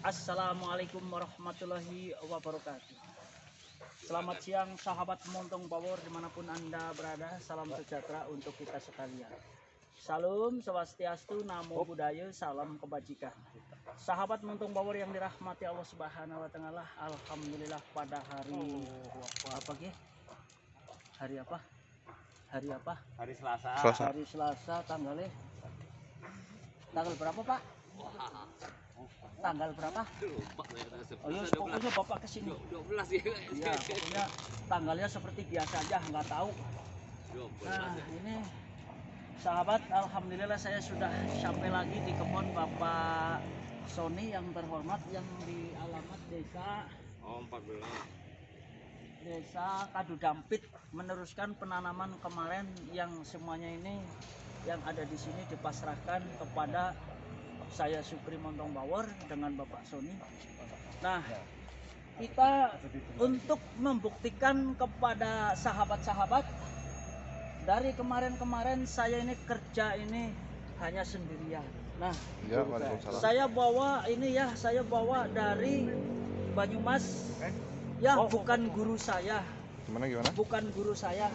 Assalamualaikum warahmatullahi wabarakatuh. Selamat siang sahabat Montong Power dimanapun Anda berada. Salam sejahtera untuk kita sekalian. Salam swastiastu, namo buddhaya, salam kebajikan. Sahabat Montong Power yang dirahmati Allah Subhanahu wa taala, alhamdulillah pada hari apa ge? Hari apa? Hari apa? Hari Selasa. Hari Selasa tanggal berapa, Pak? Tanggal berapa? Oh iya, pokoknya Bapak kesini. 12 ya. Iya, pokoknya tanggalnya seperti biasa aja, nggak tahu. Nah, ini sahabat, alhamdulillah saya sudah sampai lagi di kebun Bapak Sony yang terhormat yang di alamat desa 14. Desa Kadudampit, meneruskan penanaman kemarin yang semuanya ini yang ada di sini dipasrahkan kepada saya Supri Montong Power dengan Bapak Sony. Nah, kita untuk membuktikan kepada sahabat-sahabat, dari kemarin-kemarin saya ini kerja ini hanya sendirian. Nah, ya, saya bawa ini ya, saya bawa dari Banyumas. Ya, bukan guru saya. Gimana? Bukan guru saya,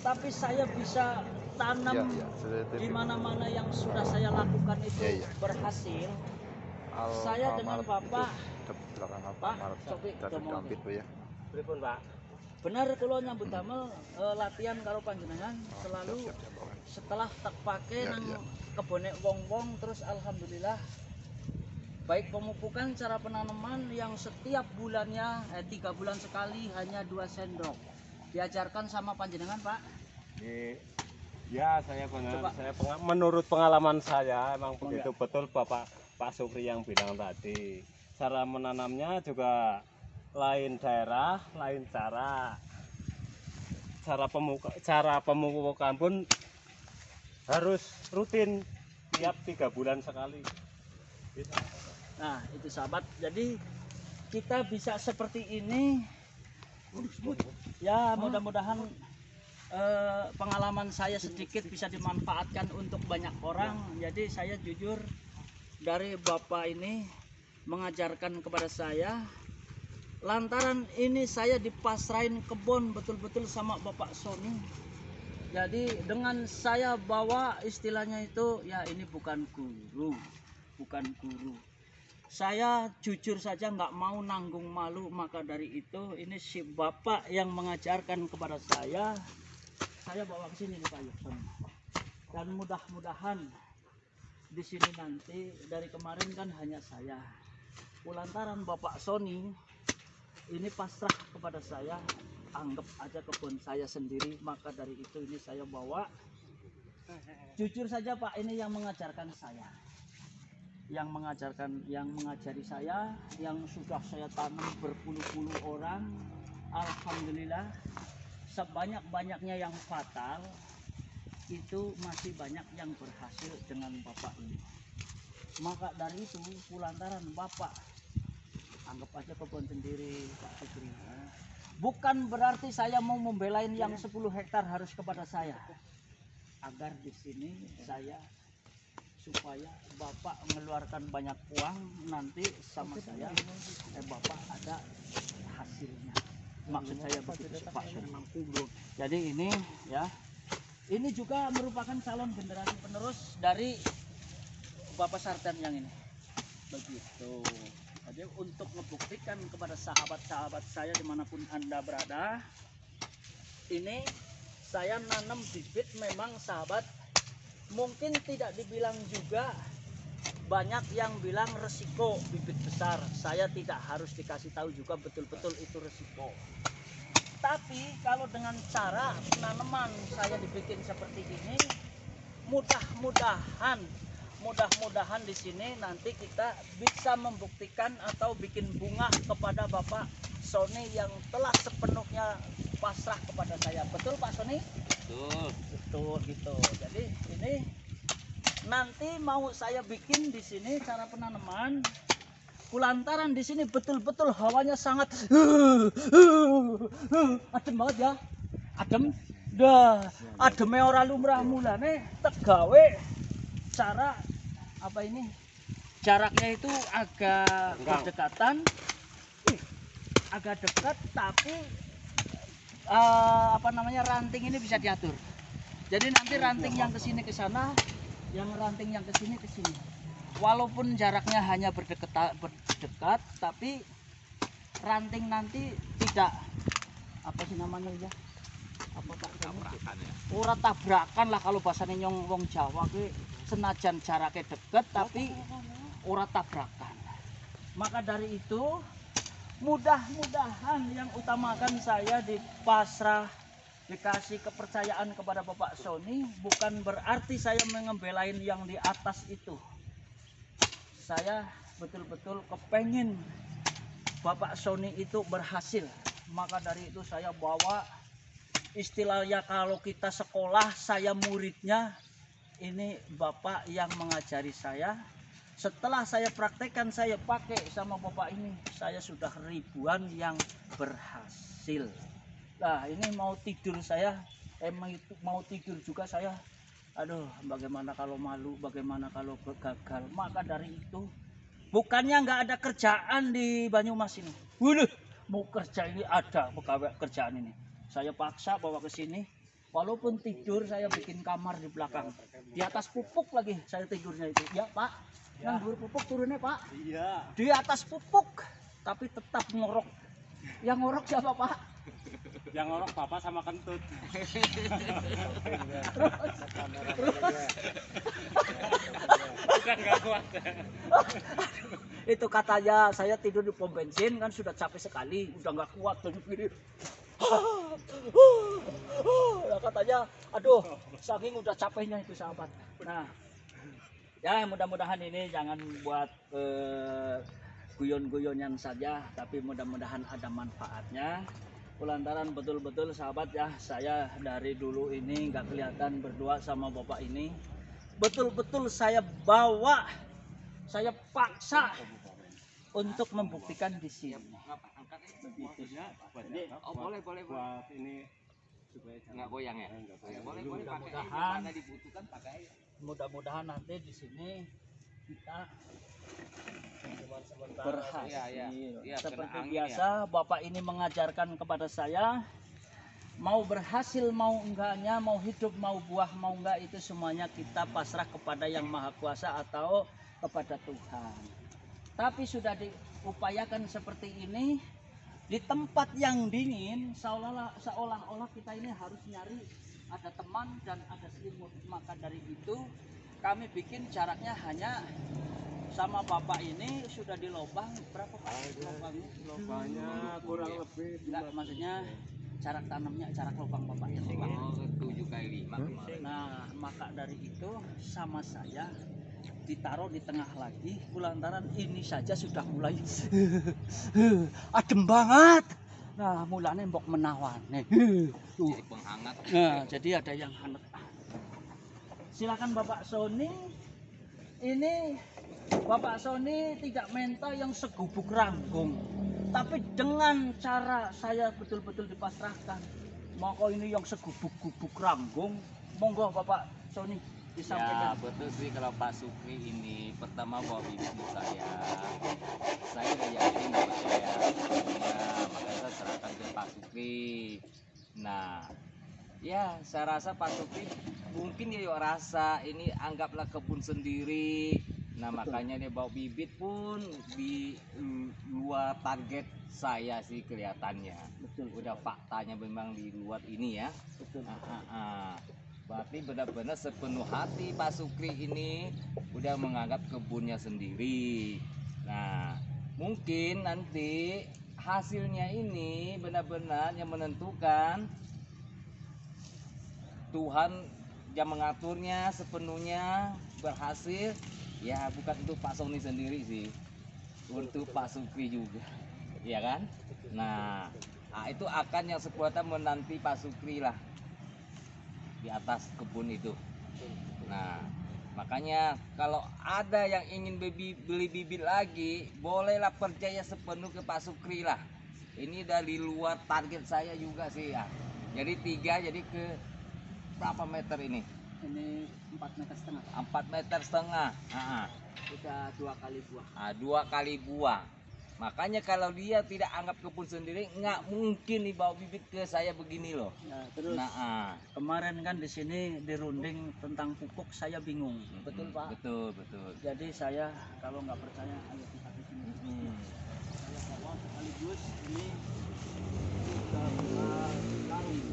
tapi saya bisa tanam di mana-mana yang sudah saya lakukan itu berhasil. Saya dengan Bapak Pak Cobi ya. Pripun, Pak? Benar kalau nyambut damel latihan karo panjenengan selalu setelah tak pakai nang kebone wong-wong, terus alhamdulillah baik pemupukan cara penanaman yang setiap bulannya 3 bulan sekali hanya 2 sendok diajarkan sama panjenengan, Pak. Ya, menurut pengalaman saya emang begitu betul Pak Supri yang bilang tadi. Cara menanamnya juga lain daerah, lain cara. Cara pemupukan pun harus rutin tiap 3 bulan sekali. Nah, itu sahabat. Jadi kita bisa seperti ini. Ya, mudah-mudahan pengalaman saya sedikit bisa dimanfaatkan untuk banyak orang. Jadi saya jujur, dari Bapak ini mengajarkan kepada saya, lantaran ini saya dipasrahin kebun betul-betul sama Bapak Sony. Jadi dengan saya bawa istilahnya itu, ya ini bukan guru. Saya jujur saja nggak mau nanggung malu, maka dari itu ini si Bapak yang mengajarkan kepada saya bawa ke sini nih Pak Yukson. Dan mudah-mudahan di sini nanti, dari kemarin kan hanya saya. Lantaran Bapak Sony ini pasrah kepada saya, anggap aja kebun saya sendiri, maka dari itu ini saya bawa. Jujur saja Pak, ini yang mengajarkan saya. Yang mengajari saya, yang sudah saya tanam berpuluh-puluh orang, alhamdulillah sebanyak-banyaknya yang fatal itu masih banyak yang berhasil dengan Bapak ini. Maka dari itu, lantaran Bapak anggap aja kebun sendiri Pak Supri, bukan berarti saya mau membelain yang 10 hektar harus kepada saya, agar di sini saya supaya Bapak mengeluarkan banyak uang, nanti sama saya Bapak ada hasilnya. Maksud saya begitu Pak Supri. Jadi ini ya, ini juga merupakan calon generasi penerus dari Bapak Sardan yang ini. Begitu. Jadi untuk membuktikan kepada sahabat-sahabat saya dimanapun Anda berada, ini saya nanam bibit memang sahabat, mungkin tidak dibilang juga, banyak yang bilang resiko bibit besar. Saya tidak harus dikasih tahu juga betul-betul itu resiko. Tapi kalau dengan cara penanaman saya dibikin seperti ini, mudah-mudahan di sini nanti kita bisa membuktikan atau bikin bunga kepada Bapak Sony yang telah sepenuhnya pasrah kepada saya. Betul Pak Sony? Betul gitu. Jadi ini nanti mau saya bikin di sini cara penanaman. Kulantaran di sini betul-betul hawanya sangat adem banget ya. Adem. Ademe ora lumrah, mulane tegawe cara apa ini jaraknya itu agak Enggak. berdekatan, agak dekat, tapi apa namanya, ranting ini bisa diatur. Jadi nanti ranting yang kesini ke sana, yang ranting yang kesini ke sini. Walaupun jaraknya hanya berdekat, tapi ranting nanti tidak apa sih namanya ya? Apa Pak? Tabrakan ya. Ora tabrakan lah kalau bahasanya nyong wong Jawa ki, senajan jaraknya dekat tapi ora tabrakan. Maka dari itu mudah-mudahan yang utamakan saya di pasrah dikasih kepercayaan kepada Bapak Sony, bukan berarti saya mengembelain yang di atas itu. Saya betul-betul kepengen Bapak Sony itu berhasil. Maka dari itu saya bawa istilahnya kalau kita sekolah, saya muridnya, ini Bapak yang mengajari saya. Setelah saya praktekkan, saya pakai sama Bapak ini, saya sudah ribuan yang berhasil. Nah ini mau tidur saya, mau tidur juga saya, aduh bagaimana kalau malu, bagaimana kalau gagal. Maka dari itu bukannya nggak ada kerjaan di Banyumas ini. Waduh, mau kerja ini ada pegawai kerjaan ini. Saya paksa bawa ke sini. Walaupun tidur saya bikin kamar di belakang. Di atas pupuk lagi saya tidurnya itu. Ya Pak, nganggur pupuk turunnya Pak. Iya. Di atas pupuk, tapi tetap ngorok. Yang ngorok siapa Pak? Yang ngorok papa sama kentut. Bukan nggak kuat. Itu katanya saya tidur di pom bensin kan sudah capek sekali, udah nggak kuat dan begini. Ya katanya, aduh, saking udah capeknya itu sahabat. Nah, ya mudah-mudahan ini jangan buat guyon-guyonan saja, tapi mudah-mudahan ada manfaatnya. Lantaran betul-betul sahabat ya, saya dari dulu ini nggak kelihatan berdua sama bapak ini. Betul-betul saya bawa, saya paksa untuk membuktikan di sini. Begitu. Oh boleh Buat ini supaya nggak goyang ya? nggak goyang. Boleh pakai Mudah-mudahan. mana dibutuhkan pakai. Mudah-mudahan nanti di sini kita Iya, berhasil. iya, Seperti kena angin biasa, Bapak ini mengajarkan kepada saya, mau berhasil mau enggaknya, mau hidup mau buah mau enggak, itu semuanya kita pasrah kepada Yang Maha Kuasa atau kepada Tuhan. Tapi sudah diupayakan seperti ini di tempat yang dingin, seolah-olah kita ini harus nyari ada teman dan ada selimut. Maka dari itu kami bikin jaraknya hanya sama bapak ini sudah di lubang berapa Pak? Lubangnya? Lobanya kurang lebih Enggak, maksudnya jarak tanamnya, jarak lubang bapaknya. Oh 7x5 kemarin. Nah, maka dari itu sama saya ditaruh di tengah lagi, lantaran ini saja sudah mulai adem banget. Nah, mulanya mbok menawan nih. Jadi penghangat. Nah, jadi ada yang hangat. Silakan Bapak Sony. Ini Bapak Sony tidak minta yang segubuk ranggung, tapi dengan cara saya betul-betul dipasrahkan. Maka ini yang segubuk-gubuk ranggung, monggo Bapak Sony Ya disampaikan. betul sih kalau Pak Sukri ini pertama bawa bibit saya udah yakin nggak percaya makanya saya serahkan ke Pak Sukri. Nah ya saya rasa Pak Sukri mungkin dia yuk rasa ini anggaplah kebun sendiri. Nah makanya dia bawa bibit pun di luar target saya sih kelihatannya. Betul. Udah faktanya memang di luar ini ya. Betul. Berarti benar-benar sepenuh hati Pak Sukri ini udah menganggap kebunnya sendiri. Nah, mungkin nanti hasilnya ini benar-benar yang menentukan Tuhan yang mengaturnya sepenuhnya berhasil. Ya bukan untuk Pak Sony sendiri sih, untuk Pak Sukri juga, ya kan? Nah, itu akan yang sekuatan menanti Pak Sukri lah di atas kebun itu. Nah, makanya kalau ada yang ingin beli bibit lagi, bolehlah percaya sepenuh ke Pak Sukri lah. Ini dari luar target saya juga sih ya. Jadi 3, jadi ke berapa meter ini? Ini 4,5 meter. 4,5 meter. Udah 2 kali buah. 2 kali buah. Makanya kalau dia tidak anggap kebun sendiri, nggak mungkin nih bawa bibit ke saya begini loh. Nah, terus Nah, kemarin kan di sini dirunding tentang pupuk, saya bingung. Betul Pak? Betul, betul. Jadi saya kalau nggak percaya, ayo kita ke sini. Saya bawa sekaligus ini 3 karung.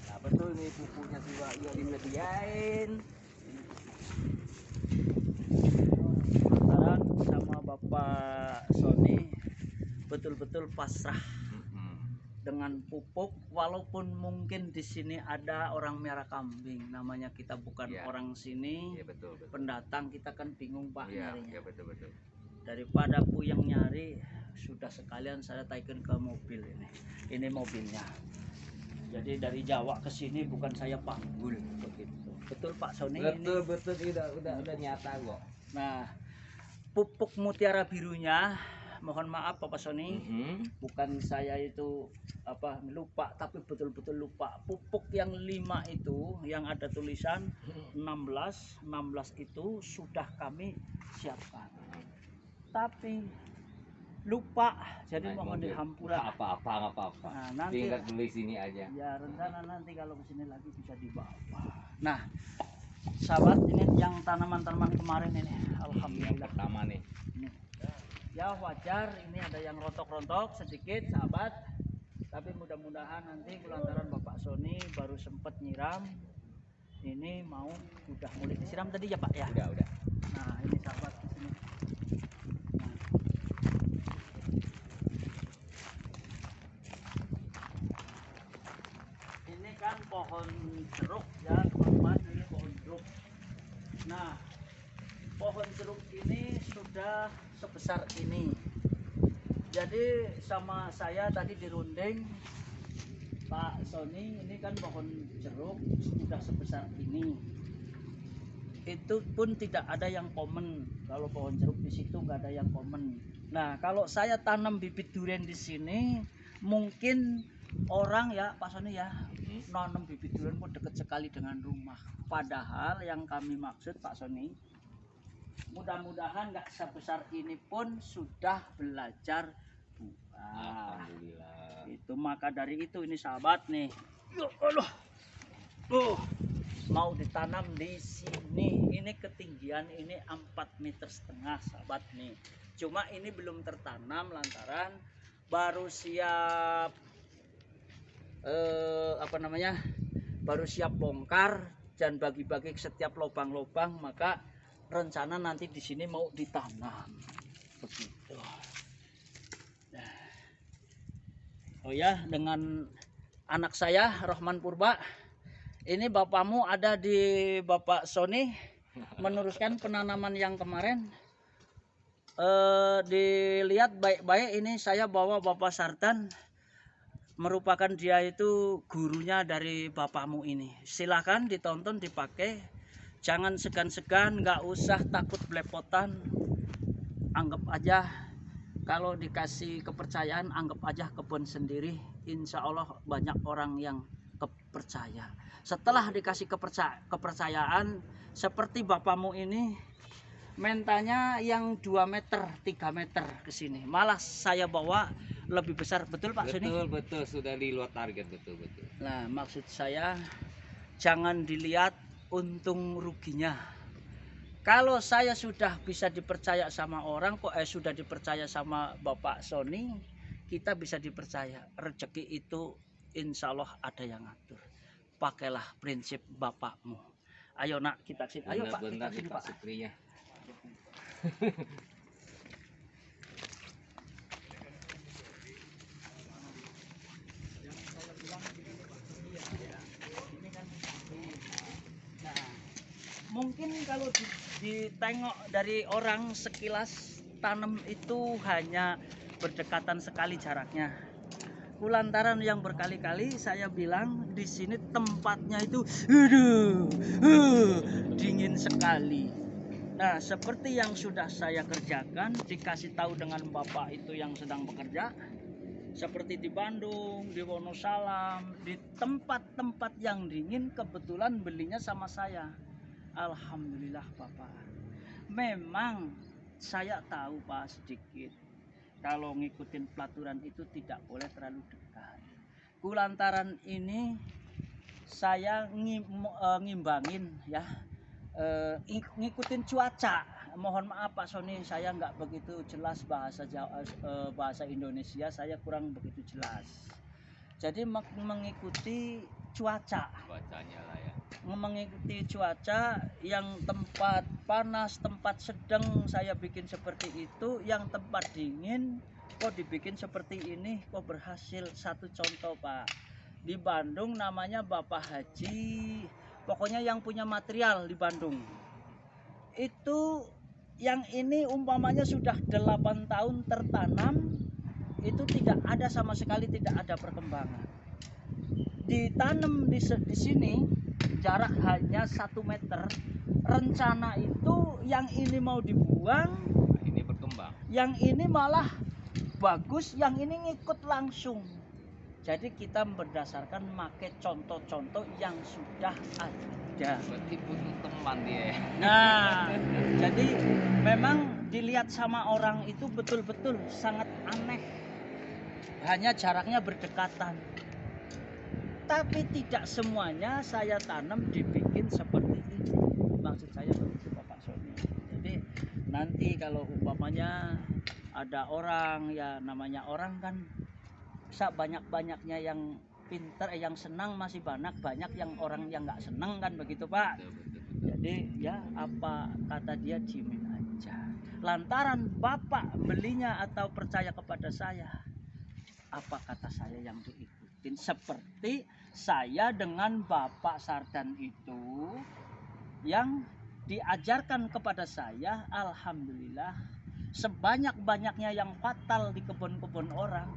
Nah, betul nih pupuknya juga ya disediain. Lantaran sama Bapak Sony betul-betul pasrah dengan pupuk, walaupun mungkin di sini ada orang merah kambing, namanya kita bukan Ya. orang sini, Iya, betul, betul. pendatang, kita kan bingung Pak Iya, nyarinya. iya, betul, betul. Daripada puyeng nyari, sudah sekalian saya taikin ke mobil ini mobilnya. Jadi dari Jawa ke sini bukan saya panggul begitu. Betul Pak Sony Betul, ini. betul, udah nyata kok. Nah, pupuk mutiara birunya, mohon maaf Bapak Sony, bukan saya itu lupa, tapi betul-betul lupa. Pupuk yang 5 itu yang ada tulisan 16 itu sudah kami siapkan. Tapi lupa, jadi Naik mohon mobil. dihampura. Nggak apa-apa, nggak apa-apa. Nah, nanti Tinggal dulu di sini aja. ya rencana nanti kalau kesini lagi bisa dibawa. Nah, sahabat, ini yang tanaman-tanaman kemarin ini, Yang alhamdulillah. pertama nih. Ini. Ya wajar, ini ada yang rontok-rontok sedikit sahabat, tapi mudah-mudahan nanti lantaran Bapak Sony baru sempat nyiram, ini mau udah mulai disiram tadi ya Pak ya. Udah. Nah ini sahabat di sini. Nah. Ini kan pohon jeruk ya teman-teman, ini pohon jeruk. Nah pohon jeruk ini sudah sebesar ini. Jadi sama saya tadi dirunding Pak Sony, ini kan pohon jeruk sudah sebesar ini. Itu pun tidak ada yang komen. Kalau pohon jeruk di situ nggak ada yang komen. Nah kalau saya tanam bibit durian di sini, mungkin orang ya Pak Sony ya, nanam bibit durian pun dekat sekali dengan rumah. Padahal yang kami maksud Pak Sony, mudah-mudahan nggak sebesar ini pun sudah belajar buah. Alhamdulillah. Itu maka dari itu ini sahabat nih. Ya Allah. Mau ditanam di sini. Ini ketinggian ini 4,5 meter sahabat nih. Cuma ini belum tertanam lantaran baru siap baru siap bongkar dan bagi-bagi setiap lubang-lubang, maka rencana nanti di sini mau ditanam begitu. Nah. Oh ya, dengan anak saya Rohman Purba, ini bapakmu ada di Bapak Sony meneruskan penanaman yang kemarin. Dilihat baik-baik, ini saya bawa Bapak Sartan, merupakan dia itu gurunya dari bapakmu ini. Silahkan ditonton, dipakai, jangan segan-segan, nggak usah takut belepotan, anggap aja kalau dikasih kepercayaan, anggap aja kebun sendiri. Insya Allah banyak orang yang kepercaya. Setelah dikasih kepercayaan seperti bapakmu ini, mentanya yang 2 meter 3 meter ke sini, malah saya bawa lebih besar. Betul Pak Sony? Betul, sudah di luar target, betul. Nah maksud saya jangan dilihat untung ruginya. Kalau saya sudah bisa dipercaya sama orang, kok sudah dipercaya sama Bapak Sony, kita bisa dipercaya. Rezeki itu insya Allah ada yang ngatur. Pakailah prinsip bapakmu. Ayo nak kita sini. Ayo Pak, kita Benar-benar sini Pak Pak. Suprinya. Nah, mungkin kalau ditengok dari orang sekilas, tanam itu hanya berdekatan sekali jaraknya. Kulantaran yang berkali-kali saya bilang di sini tempatnya itu dingin sekali. Nah, seperti yang sudah saya kerjakan, dikasih tahu dengan Bapak itu yang sedang bekerja, seperti di Bandung, di Wonosalam, di tempat-tempat yang dingin, kebetulan belinya sama saya. Alhamdulillah Bapak. Memang saya tahu Pak sedikit. Kalau ngikutin pelaturan itu tidak boleh terlalu dekat. Kulantaran ini saya ngimbangin ya, ngikutin cuaca. Mohon maaf Pak Sony, saya nggak begitu jelas bahasa Jawa, bahasa Indonesia saya kurang begitu jelas. Jadi mengikuti cuaca. Bacanya lah ya. Mengikuti cuaca, yang tempat panas, tempat sedang saya bikin seperti itu, yang tempat dingin kok dibikin seperti ini, kok berhasil. Satu contoh Pak, di Bandung namanya Bapak Haji, pokoknya yang punya material di Bandung itu, yang ini umpamanya sudah 8 tahun tertanam, itu tidak ada sama sekali, tidak ada perkembangan. Ditanam di sini jarak hanya 1 meter. Rencana itu yang ini mau dibuang, Ini berkembang. yang ini malah bagus, yang ini ngikut langsung. Jadi kita berdasarkan make contoh-contoh yang sudah ada. Berarti butuh teman dia. Nah, jadi memang dilihat sama orang itu betul-betul sangat aneh. Hanya jaraknya berdekatan. Tapi tidak semuanya saya tanam dibikin seperti ini. Maksud saya begitu Bapak Sony. Jadi nanti kalau umpamanya ada orang, ya namanya orang kan banyak-banyaknya yang pinter, yang senang masih banyak yang orang yang nggak senang kan begitu Pak. Jadi ya apa kata dia dimin aja. Lantaran Bapak belinya atau percaya kepada saya, apa kata saya yang diikutin. Seperti saya dengan Bapak Sardan itu, yang diajarkan kepada saya, alhamdulillah sebanyak-banyaknya yang fatal di kebun-kebun orang.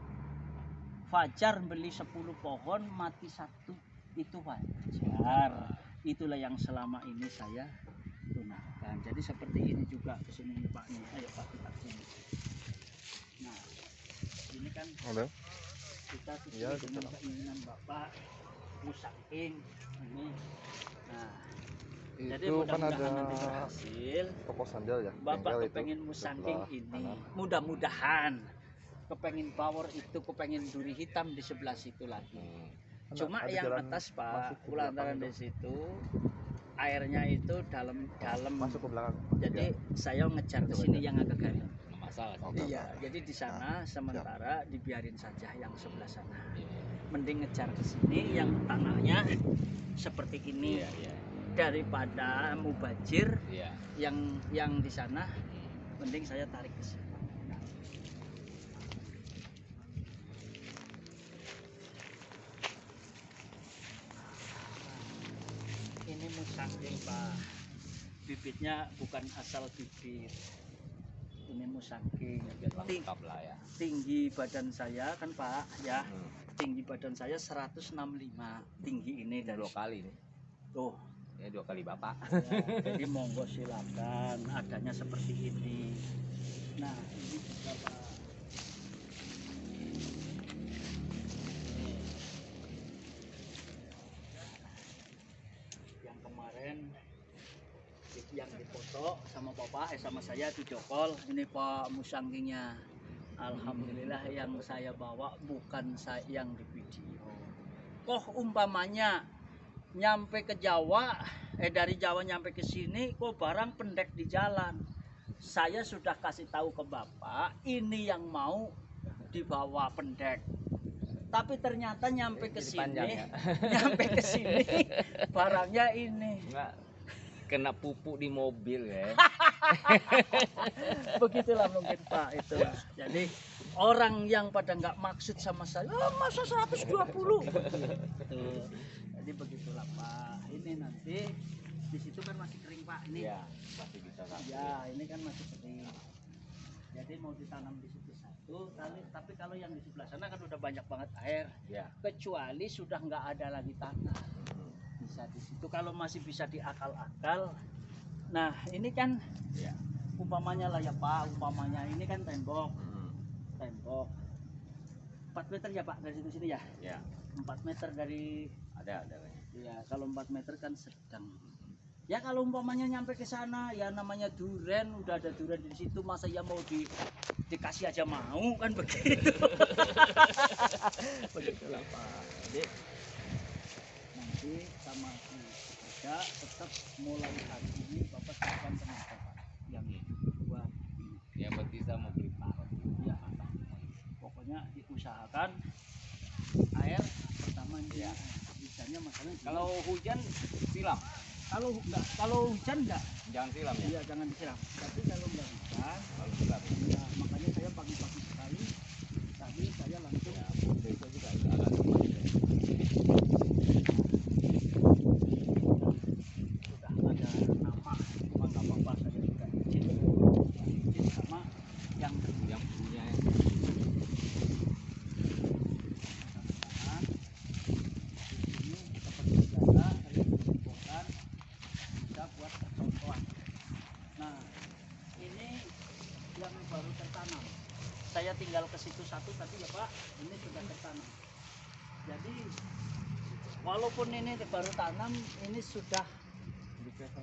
Fajar beli 10 pohon mati 1, itu wajar. Itulah yang selama ini saya gunakan. Jadi seperti ini juga kesini nih Pak nih. Ayo Pak kita sini. Nah ini kan Halo. kita Iya, sesuai dengan keinginan Bapak Musaking ini. Nah jadi Itu kan mudah-mudahan ada nanti berhasil. toko sandal ya. Bapak bengkel itu kepengen Musaking sebelah ini, kanan. mudah-mudahan kepengen power itu, kepengen duri hitam di sebelah situ lagi. Cuma Ada yang jalan masuk masuk Pak, ke lantaran belakang di situ airnya itu dalam. masuk ke belakang. Jadi saya ngejar ke sini yang agak garing. Nggak masalah. Oke. Iya, jadi di sana sementara dibiarin saja yang sebelah sana. Mending ngejar ke sini yang tanahnya seperti ini, Iya, iya. daripada mubajir Iya. yang di sana. Mending saya tarik ke sini. Ini musangking Pak, bibitnya bukan asal bibit. Ini musangking. Biar lengkap lah ya. Tinggi badan saya kan Pak ya, tinggi badan saya 165 tinggi ini dari 2 kali nih. tuh. Ya 2 kali Bapak. Ya, jadi monggo silakan, adanya seperti ini. Nah ini juga Pak. Yang kemarin yang dipoto sama Bapak sama saya di Jokol, ini Pak musangkingnya. Alhamdulillah yang saya bawa bukan saya yang di video. Kok umpamanya nyampe ke Jawa, dari Jawa nyampe ke sini kok barang pendek di jalan. Saya sudah kasih tahu ke Bapak, ini yang mau dibawa pendek. Tapi ternyata nyampe ke sini, ya? nyampe ke sini barangnya ini. Enggak kena pupuk di mobil ya. Begitulah mungkin Pak, itulah. Jadi orang yang pada nggak maksud sama saya, oh, masa 120 gitu. Jadi begitulah Pak. Ini nanti di situ kan masih kering Pak ini. Iya, pasti bisa kan. Ya, ini kan masih kering. Jadi mau ditanam di situ satu, tapi kalau yang di sebelah sana kan udah banyak banget air. Iya. Kecuali sudah nggak ada lagi tanah. Bisa di situ kalau masih bisa diakal-akal. Nah, ini kan Iya. umpamanya lah ya Pak, umpamanya ini kan tembok. Tembok 4 meter ya Pak dari situ sini ya. Ya, 4 meter dari ada. ya, kalau 4 meter kan sedang. Ya kalau umpamanya nyampe ke sana, ya namanya duren, udah ada duren di situ, masa ya mau dikasih aja mau kan begitu. Begitulah Pak. Jadi nanti sama saja tetap mulai hari ini Bapak siapkan tenaga Pak yang buat ini. Yang bisa mau beli parut. Ya, pokoknya diusahakan air pertama ya. Hujannya masalahnya Kalau hujan silam, kalau hujan enggak, jangan silam ya. iya jangan disiram. Tapi kalau enggak hujan, Kalau silam, ya makanya saya pagi-pagi sekali tadi saya langsung ya besok juga agak sudah ada nama, cuma nggak apa-apa saya juga izin sama yang punya. ini seperti biasa saya kumpulkan bisa buat percontohan. Nah ini yang baru tertanam. Saya tinggal ke situ satu tadi ya Pak, ini sudah tertanam. Jadi walaupun ini baru tanam, ini sudah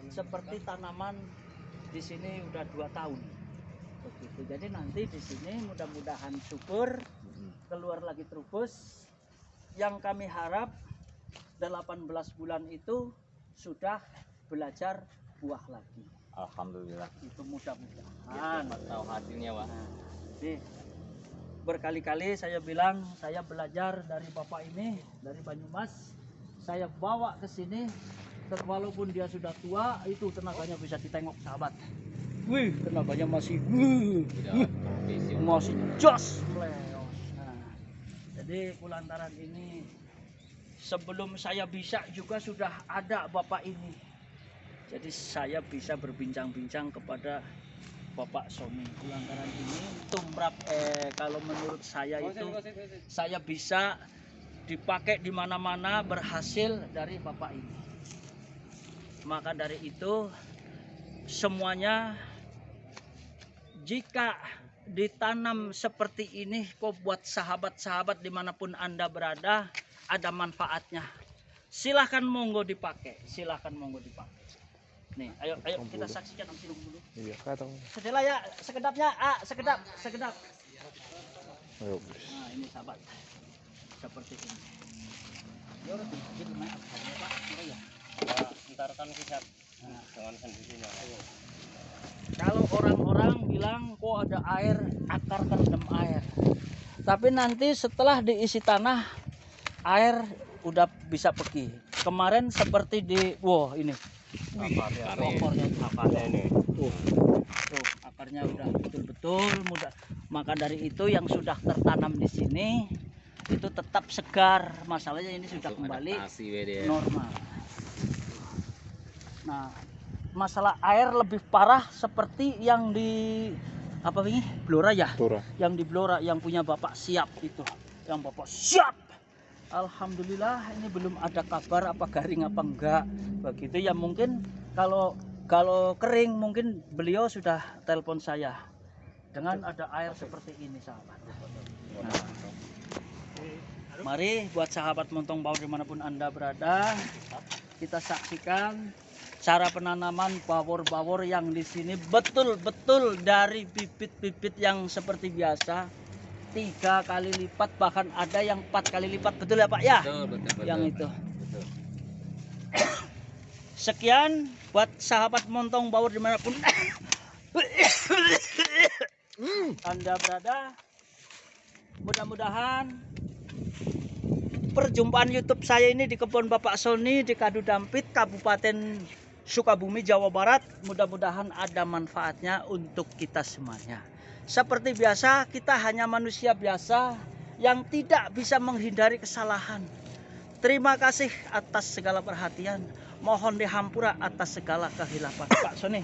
seperti tanaman di sini udah 2 tahun. Begitu. Jadi nanti di sini mudah-mudahan subur, keluar lagi terus. Yang kami harap 18 bulan itu sudah belajar buah lagi. Alhamdulillah. Itu mudah-mudahan. Dapat tahu hasilnya, Wak. Nah, jadi berkali-kali saya bilang saya belajar dari bapak ini dari Banyumas. Saya bawa ke sini, walaupun dia sudah tua, itu tenaganya bisa ditengok sahabat. Wih, tenaganya masih, Udah profesional. masih jos meleos. Nah, jadi kulantaran ini sebelum saya bisa juga sudah ada bapak ini. Jadi saya bisa berbincang-bincang kepada Bapak Sony. Kulantaran ini tumrap kalau menurut saya itu saya bisa dipakai di mana-mana, berhasil dari bapak ini. Maka dari itu semuanya jika ditanam seperti ini kok buat sahabat-sahabat dimanapun Anda berada ada manfaatnya. Silahkan monggo dipakai, silahkan monggo dipakai. Nih, ayo kita saksikan langsung dulu. Iya, kata. Sedela ya, sekedapnya, sekedap. Ayo. Nah, ini sahabat. Seperti ini. Ya udah sedikit lumayan apa Pak? Ya. Ntar kan bisa Nah, dengan sendirinya. kalau orang-orang bilang kok ada air, akar terendam air. Tapi nanti setelah diisi tanah, air udah bisa pergi. Kemarin seperti di, ini. Akarnya ini. Tuh, akarnya udah betul-betul mudah. Maka dari itu yang sudah tertanam di sini itu tetap segar. Masalahnya ini sudah kembali normal. Nah, masalah air lebih parah seperti yang di apa ini? Blora ya? Yang di Blora yang punya Bapak Siap itu. Yang Bapak Siap. Alhamdulillah ini belum ada kabar apa garing apa enggak. Begitu ya, mungkin kalau kering mungkin beliau sudah telepon saya dengan ada air seperti ini sahabat. Nah, mari buat sahabat Montong Bawor dimanapun Anda berada, kita saksikan cara penanaman bawor-bawor yang di sini betul-betul dari bibit-bibit yang seperti biasa 3 kali lipat, bahkan ada yang 4 kali lipat, betul ya Pak ya? Betul. Yang itu. Betul. Sekian buat sahabat Montong Bawor dimanapun Anda berada. Mudah-mudahan perjumpaan YouTube saya ini di kebun Bapak Sony di Kadu Dampit, Kabupaten Sukabumi, Jawa Barat, mudah-mudahan ada manfaatnya untuk kita semuanya. Seperti biasa, kita hanya manusia biasa yang tidak bisa menghindari kesalahan. Terima kasih atas segala perhatian. Mohon dihampura atas segala kehilapan. Pak Sony,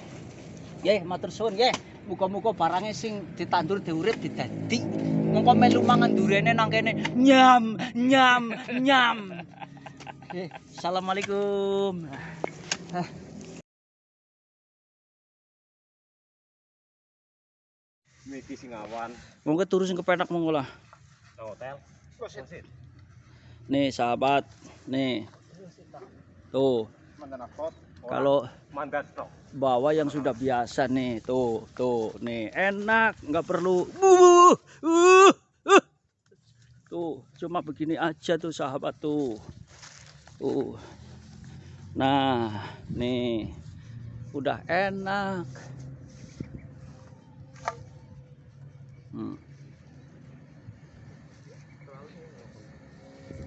matur suwun nggih. Muga-muga barangnya sing ditandur diurip didadi. Mongko melu mangan durene nang kene. Nyam. Assalamualaikum. Miki Singawan. Monggo turu sing kepenak monggo lah. Hotel. Nih sahabat, nih. Tuh. Kalau mandat no. bawa yang sudah biasa nih, tuh nih enak, nggak perlu tuh, cuma begini aja tuh sahabat tuh. Nah, nih udah enak.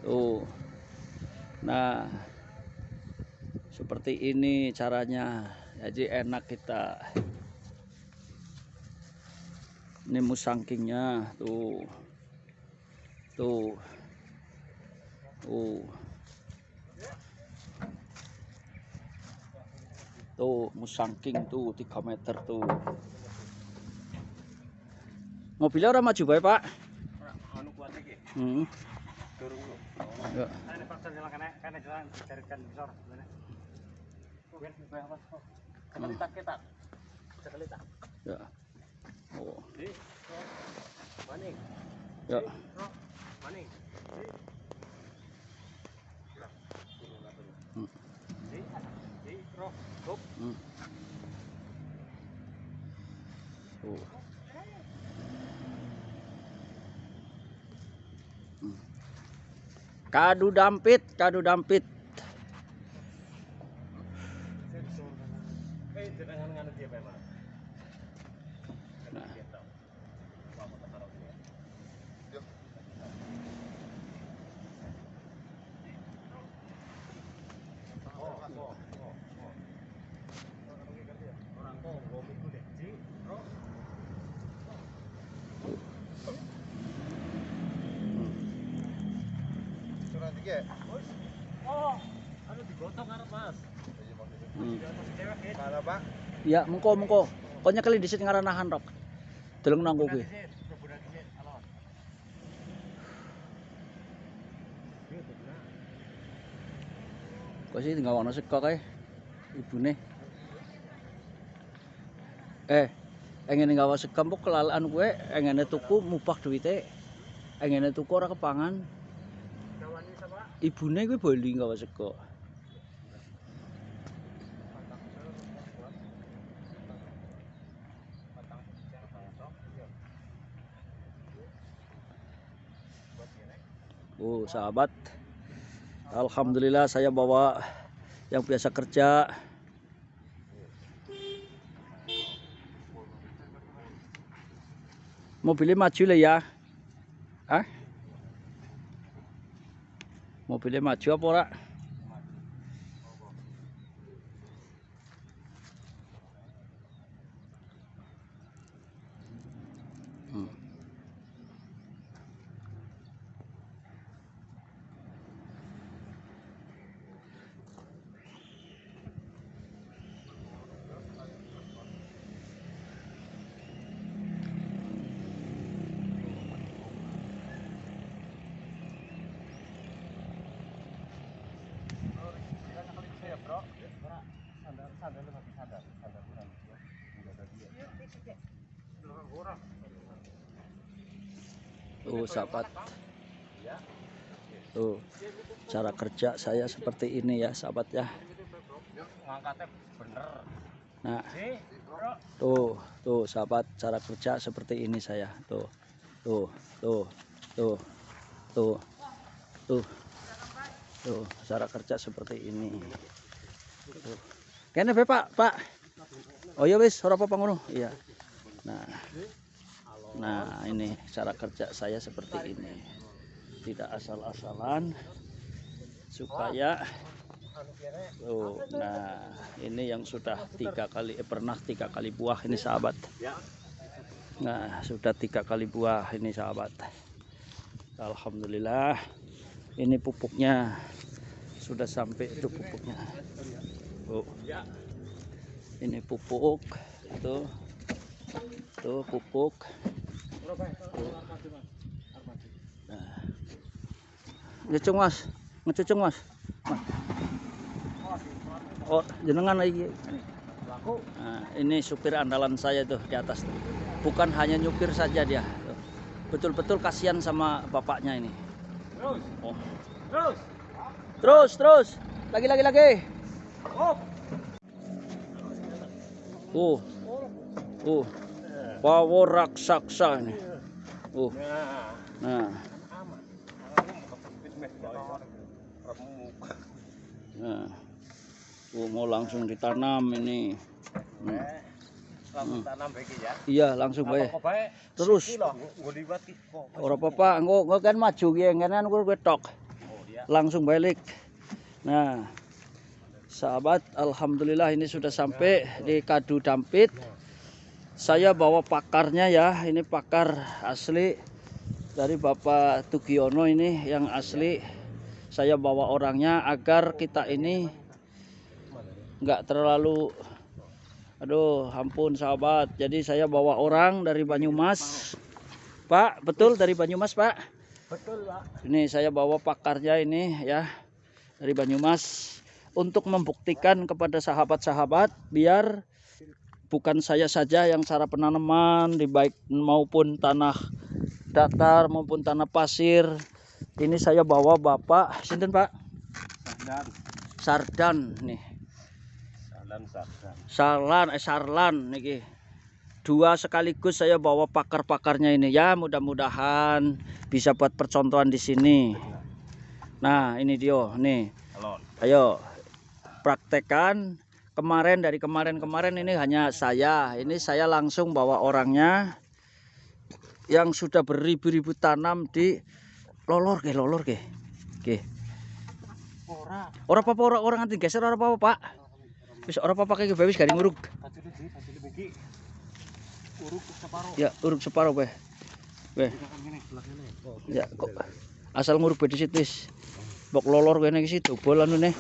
Tuh. Nah, seperti ini caranya. Jadi enak kita. Ini musangkingnya tuh. Tuh. Tuh, musangking tuh 3 meter tuh. Mobilnya orang maju bae, Pak. Anu kuat iki. Durung. Ya. Ini paksa jalan kene jalan carikan besar sebenarnya. Bukan apa. Kelitak kita. Kelitak. Ya. Oh. Maning. Ya. Maning. Kadu dampit. Jangan nganu dia Pak. Nah. Oh, anu digotong arep Mas. Mana Pak? Ya, mengko. Pokoknya kali disit ngaranahan rok. Deleng nang kowe. Kok sih tinggal warna seko kae ibune. Engene gawa sekam kok kelalaan kowe, engene tuku mubah duwite. Engene tuku ora kepangan. Ibune kuwi bali gawa seko. Oh, sahabat. Alhamdulillah saya bawa yang biasa kerja. Mobilnya maju lah ya. Mobilnya maju apa ora? Tuh sahabat. Tuh cara kerja saya seperti ini ya sahabat ya. Ngangkatnya bener. Nah, tuh sahabat cara kerja seperti ini saya. Tuh cara kerja seperti ini. Tuh. Kene be Pak. Oh ya wis ora apa-apa ngono. Iya. Nah, ini cara kerja saya seperti ini. Tidak asal-asalan supaya nah, ini yang sudah pernah 3 kali buah ini sahabat. Nah, sudah 3 kali buah ini sahabat. Alhamdulillah. Ini pupuknya sudah sampai itu pupuknya. Ini pupuk itu. Tuh pupuk. Nah. Ngecucung mas. Oh jenengan lagi. Nah, ini supir andalan saya tuh di atas tuh. Bukan hanya nyupir saja dia. Betul-betul kasihan sama bapaknya ini. Terus. Lagi. Power raksasa ini. Nah. Nah. Mau langsung ditanam ini. Langsung tanam bagi ya. Iya, langsung bae. Terus ora apa-apa, engko kan maju ki kan gue tok. Langsung balik. Nah, sahabat, alhamdulillah ini sudah sampai di Kadu Dampit. Saya bawa pakarnya ya, ini pakar asli dari Bapak Tugiono ini yang asli. Saya bawa orangnya agar kita ini nggak terlalu, aduh ampun sahabat. Jadi saya bawa orang dari Banyumas. Pak, betul dari Banyumas Pak? Betul Pak. Ini saya bawa pakarnya ini ya dari Banyumas untuk membuktikan kepada sahabat-sahabat biar bukan saya saja yang cara penanaman di baik maupun tanah datar maupun tanah pasir. Ini saya bawa Bapak sinten Pak? Sardan nih. Sarlan niki. Dua sekaligus saya bawa pakar-pakarnya ini ya, mudah-mudahan bisa buat percontohan di sini. Nah, ini dia nih. Ayo praktekkan. Dari kemarin ini hanya saya. Ini saya langsung bawa orangnya yang sudah beribu-ribu tanam di lolor ke. Oke. Ora apa-apa orang nganti geser ora apa-apa, Pak. Wis ora apa-apa kayak wis garing uruk. Ya, uruk separo bae. Ya, kok asal nguruk bedi sit wis. Mbok lolor kene iki dobol anune.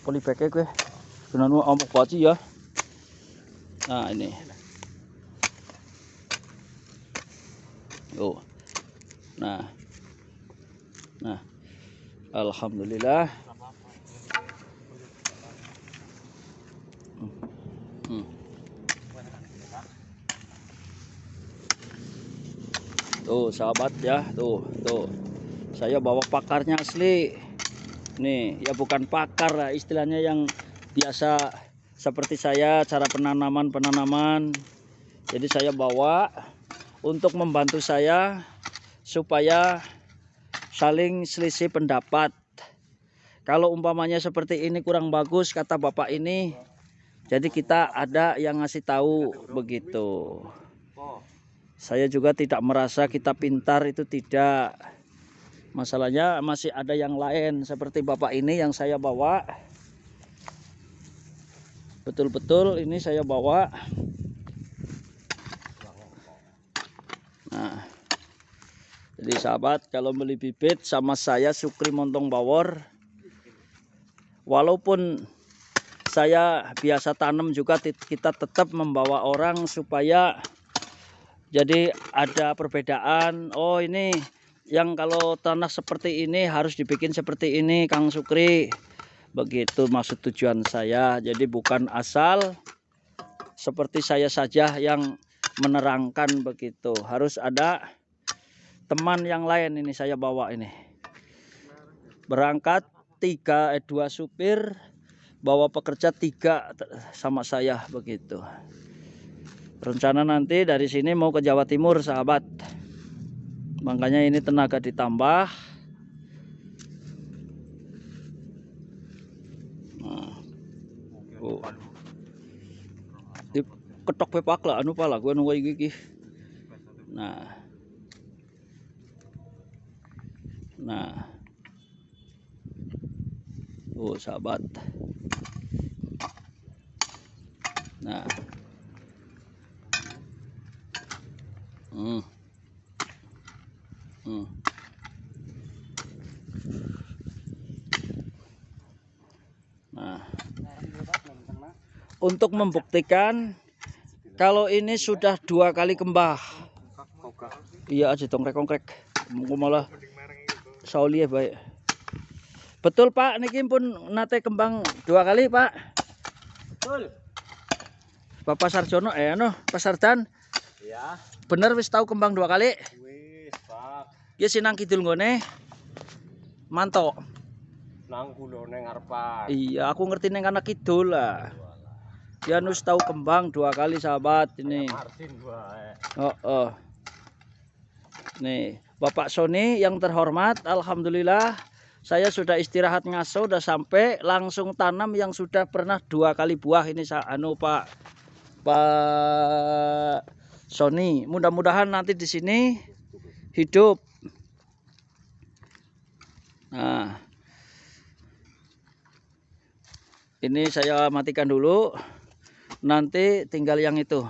Polybag kowe. Gunane omok baci ya. Nah, ini. Oh. Nah. Alhamdulillah. Tuh sahabat ya, tuh. Saya bawa pakarnya asli. Nih, ya bukan pakar lah, istilahnya yang biasa seperti saya, cara penanaman. Jadi saya bawa untuk membantu saya supaya saling selisih pendapat. Kalau umpamanya seperti ini kurang bagus kata Bapak ini, jadi kita ada yang ngasih tahu begitu. Saya juga tidak merasa kita pintar, itu tidak. Masalahnya masih ada yang lain seperti Bapak ini yang saya bawa. Betul-betul ini saya bawa. Nah, jadi sahabat kalau beli bibit sama saya Sukri Montong Bawor, walaupun saya biasa tanam juga kita tetap membawa orang supaya jadi ada perbedaan. Oh, ini yang kalau tanah seperti ini harus dibikin seperti ini Kang Sukri. Begitu maksud tujuan saya. Jadi bukan asal seperti saya saja yang menerangkan begitu. Harus ada teman yang lain. Ini saya bawa ini. Berangkat 2 supir, bawa pekerja 3 sama saya begitu. Rencana nanti dari sini mau ke Jawa Timur sahabat. Makanya ini tenaga ditambah. Ketok pepak lah anu pala gue nunggu iki. Nah. Oh sahabat. Nah. Nah. Untuk membuktikan kalau ini sudah 2 kali kembah. Iya aja tongkrek-tongkrek. Malah saulie baik. Betul Pak, niki pun nate kembang 2 kali Pak. Betul. Bapak Sarjono Pak Sardan. Iya. Bener wis tahu kembang 2 kali? Wis, Pak. Ya sinang kidul nggone. Mantok. Nang kulone ngarepan. Iya, aku ngerti neng anak kidul lah. Janus tahu kembang 2 kali sahabat ini. Martin gua. Oh. Nih, Bapak Sony yang terhormat, alhamdulillah saya sudah istirahat ngaso, udah sampai langsung tanam yang sudah pernah 2 kali buah ini Pak Sony. Mudah-mudahan nanti di sini hidup. Nah, ini saya matikan dulu. Nanti tinggal yang itu.